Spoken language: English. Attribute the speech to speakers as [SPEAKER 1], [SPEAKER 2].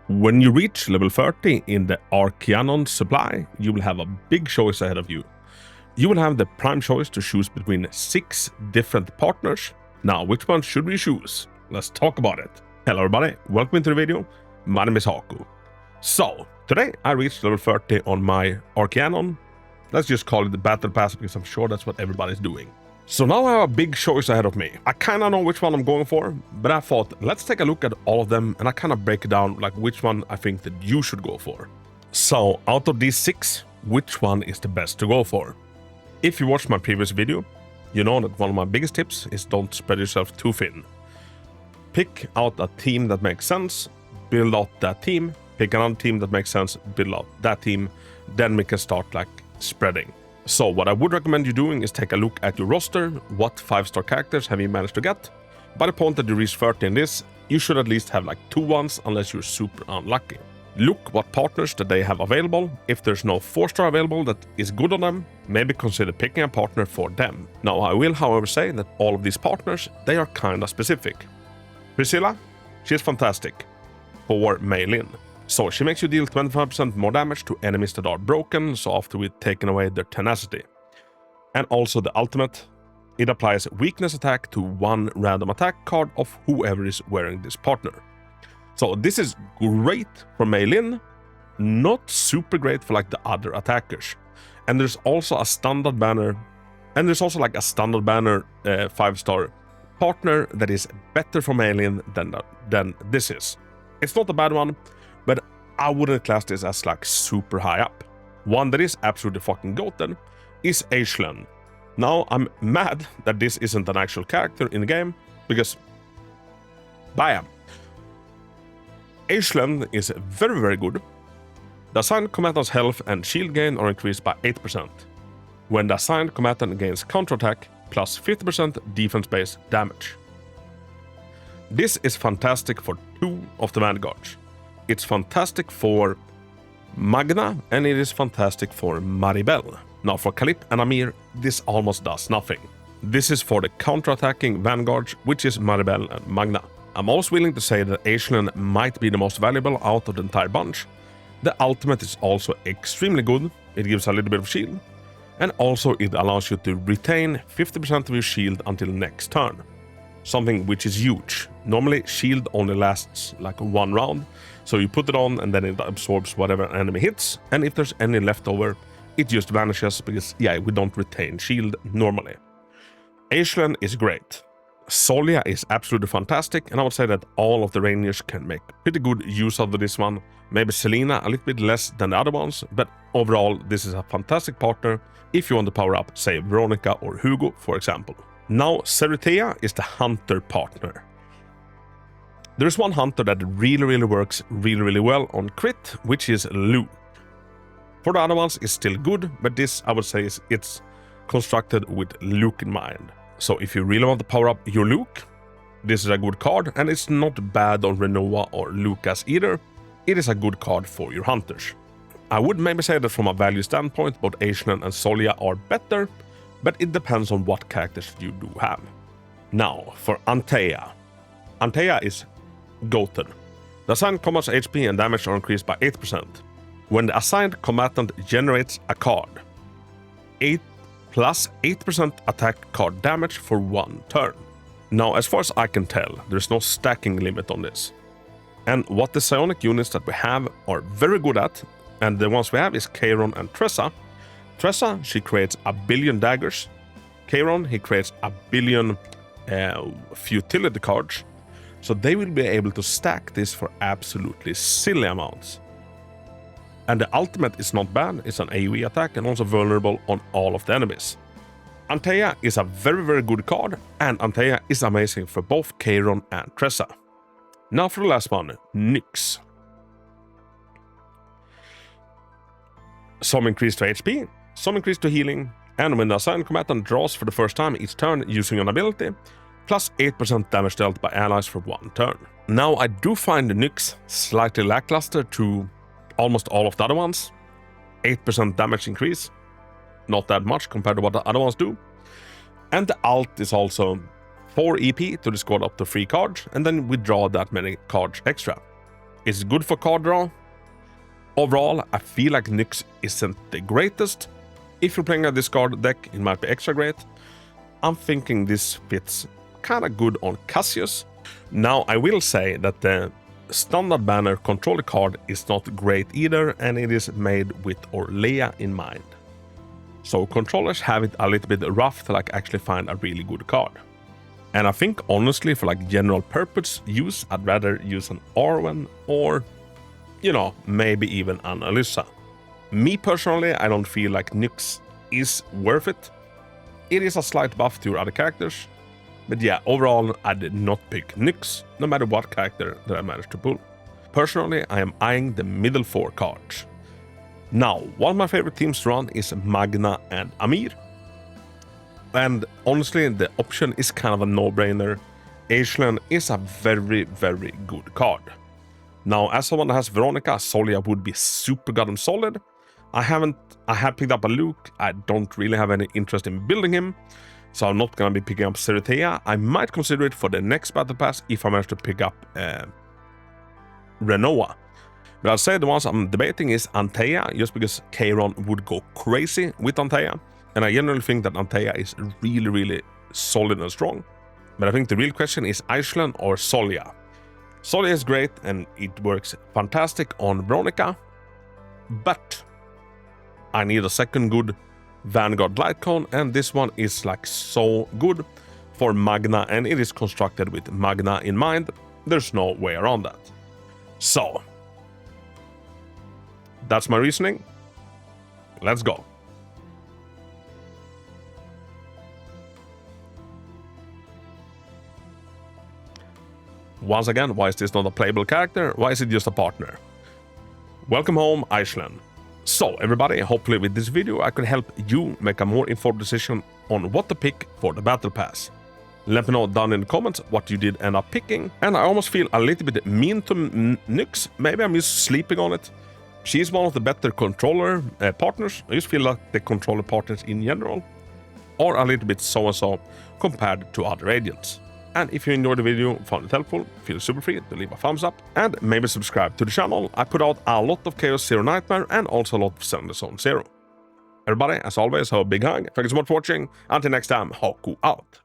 [SPEAKER 1] When you reach level 30 in the Arkhianon Supply, you will have a big choice ahead of you. You will have the prime choice to choose between 6 different partners. Now, which one should we choose? Let's talk about it. Hello everybody, welcome to the video. My name is Hako. So, today I reached level 30 on my Arkhianon. Let's just call it the Battlepass because I'm sure that's what everybody's doing. So now I have a big choice ahead of me. I kinda know which one I'm going for, but I thought let's take a look at all of them and I kinda break it down like which one I think that you should go for. So out of these 6, which one is the best to go for? If you watched my previous video, you know that one of my biggest tips is don't spread yourself too thin. Pick out a team that makes sense, build out that team, pick another team that makes sense, build out that team, then we can start like spreading. So what I would recommend you doing is take a look at your roster. What 5-star characters have you managed to get? By the point that you reach 30 in this, you should at least have like 2 ones unless you're super unlucky. Look what partners that they have available. If there's no 4-star available that is good on them, maybe consider picking a partner for them. Now I will however say that all of these partners, they are kinda specific. Priscilla, she's fantastic for melee. So she makes you deal 25% more damage to enemies that are broken, so after we've taken away their tenacity. And also the ultimate, it applies weakness attack to 1 random attack card of whoever is wearing this partner. So this is great for melee, not super great for like the other attackers. And there's also a standard banner, and there's also like a standard banner 5-star partner that is better for melee than this is. It's not a bad one, but I wouldn't class this as like super high up. One that is absolutely fucking goated is Arkhianon. Now I'm mad that this isn't an actual character in the game because bam. Arkhianon is very very good. The assigned combatant's health and shield gain are increased by 8%. When the assigned combatant gains counterattack plus 50% defense-based damage. This is fantastic for 2 of the vanguards. It's fantastic for Magna and it is fantastic for Maribel. Now for Kalip and Amir, this almost does nothing. This is for the counterattacking vanguards, which is Maribel and Magna. I'm also willing to say that Arkhianon might be the most valuable out of the entire bunch. The ultimate is also extremely good, it gives a little bit of shield, and also it allows you to retain 50% of your shield until next turn. Something which is huge. Normally shield only lasts like 1 round, so you put it on and then it absorbs whatever enemy hits, and if there's any left over, it just vanishes because yeah, we don't retain shield normally. Arkhianon is great. Solia is absolutely fantastic, and I would say that all of the Rangers can make pretty good use of this one. Maybe Selena a little bit less than the other ones, but overall this is a fantastic partner if you want to power up, say, Veronica or Hugo, for example. Now, Seritea is the hunter partner. There's one hunter that really works really well on crit, which is Luke. For the other ones, it's still good, but this, I would say, it's constructed with Luke in mind. So if you really want to power up your Luke, this is a good card, and it's not bad on Renoa or Lucas either. It is a good card for your hunters. I would maybe say that from a value standpoint, both Arkhianon and Solia are better, but it depends on what characters you do have. Now, for Antea. Antea is goated. The assigned combat's HP and damage are increased by 8%. When the assigned combatant generates a card, 8 plus 8% attack card damage for 1 turn. Now, as far as I can tell, there's no stacking limit on this. And what the psionic units that we have are very good at, and the ones we have is Kairon and Tressa. Tressa, she creates 1 billion daggers. Kairon, he creates 1 billion futility cards. So they will be able to stack this for absolutely silly amounts. And the ultimate is not bad, it's an AoE attack and also vulnerable on all of the enemies. Antea is a very good card, and Antea is amazing for both Kairon and Tressa. Now for the last one, Nyx. Some increase to HP, some increase to healing, and when the assigned combatant draws for the first time each turn using an ability, plus 8% damage dealt by allies for 1 turn. Now I do find the Nyx slightly lackluster to almost all of the other ones. 8% damage increase, not that much compared to what the other ones do. And the alt is also 4 EP to discard up to 3 cards, and then we draw that many cards extra. It's good for card draw. Overall, I feel like Nyx isn't the greatest. If you're playing a discard deck, it might be extra great. I'm thinking this fits kinda good on Cassius. Now, I will say that the standard banner controller card is not great either, and it is made with Orlea in mind. So controllers have it a little bit rough to like actually find a really good card. And I think honestly for like general purpose use, I'd rather use an Arwen or, you know, maybe even an Alyssa. Me personally, I don't feel like Nyx is worth it. It is a slight buff to your other characters. But yeah, overall, I did not pick Nyx, no matter what character that I managed to pull. Personally, I am eyeing the middle 4 cards. Now, one of my favorite teams to run is Magna and Amir. And honestly, the option is kind of a no-brainer. Aislan is a very, very good card. Now, as someone that has Veronica, Solia would be super goddamn solid. I have picked up a Luke. I don't really have any interest in building him, so I'm not gonna be picking up Ceretea. I might consider it for the next Battle Pass if I manage to pick up Renoa. But I'd say the ones I'm debating is Antea, just because Kairon would go crazy with Antea. And I generally think that Antea is really, really solid and strong. But I think the real question is Aislan or Solia. Solia is great and it works fantastic on Veronica. But I need a second good Vanguard Lightcone, and this one is like so good for Magna, and it is constructed with Magna in mind. There's no way around that. So, that's my reasoning. Let's go. Once again, why is this not a playable character? Why is it just a partner? Welcome home, Aislan. So everybody, hopefully with this video I could help you make a more informed decision on what to pick for the Battle Pass. Let me know down in the comments what you did end up picking, and I almost feel a little bit mean to Nyx. Maybe I'm just sleeping on it. She's one of the better controller partners. I just feel like the controller partners in general are a little bit so-and-so compared to other agents. And if you enjoyed the video, found it helpful, feel super free to leave a thumbs up and maybe subscribe to the channel. I put out a lot of Chaos Zero Nightmare and also a lot of Send the Zone Zero. Everybody, as always, have a big hug. Thank you so much for watching. Until next time, Hako out.